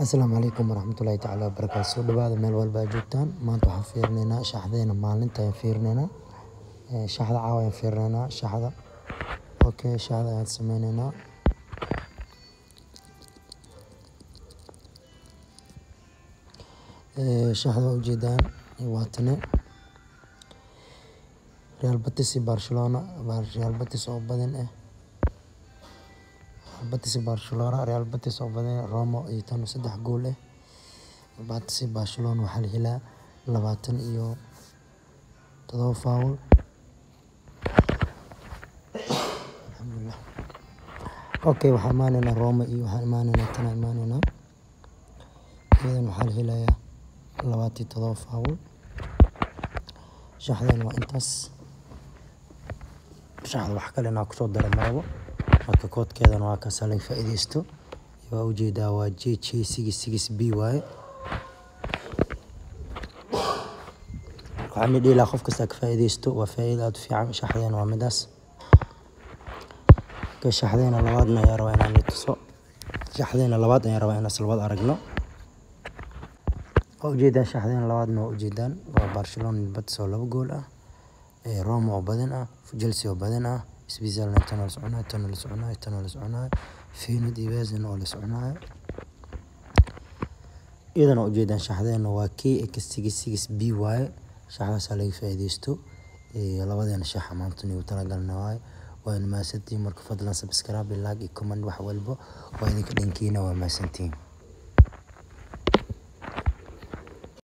Asalaamu calaykum waraxmatullaahi tacaala wabarakaatuh. Soo dhawaada meel walba aad joogtaan. Maanta waxaan fiirinaynaa shaxdeena maalinta ayaan fiirinaynaa. Shaxda caawa ayaan fiirinaynaa. Shaxda. Okay, shaxda ayaan sameynaynaa. Shaxda waa ujeedaan waa tane. Real Betis iyo Barcelona. Real Betis oo badan Betis Barcelona Real Betis oo badan Roma iyo tan 3 gool Betis Barcelona waxaa la helaa 27 foul. Alxamdulillah. Okay, waxaan imaanaynaa Roma iyo waxaan imaanaynaa tan imaanaynaa. Iyadan waxaa la helayaa 27 foul. Shaxdan waa intaas. Shaxda wax kale ku soo daro marabo. Marka koodkeedana waa ka laga faa'iideysto. Waa ujeedaa waa JJ66B waaye. waxaan dhihi lahaa qof kasta ka faa'iideysto waa faa'iido aad u fiican. Shaxdeena waa midaas. Ka shaxdeena labaadna ayaa rabaa inaan tuso. Shaxdeena labaad ayaa rabaa inaan labaad aragno. Waa ujeedaa shaxdeena labaadna waa ujeedaan waa Barcelona Betis oo 2 gool Roma oo badan Chelsea oo badan Switzerland tan la soconaa Feyenoord iyo Basel oo la soconaa. Iyadana ujeedaan shaxdeena waa KX66B waaye. shaxdaas laga faa'iideysto. Labadeena shax maanta inuu talagalna waaye. waa maasantiin marka fadlan subscribe like iyo comment wax walbo waa idinka dhankiina waa maasantiin.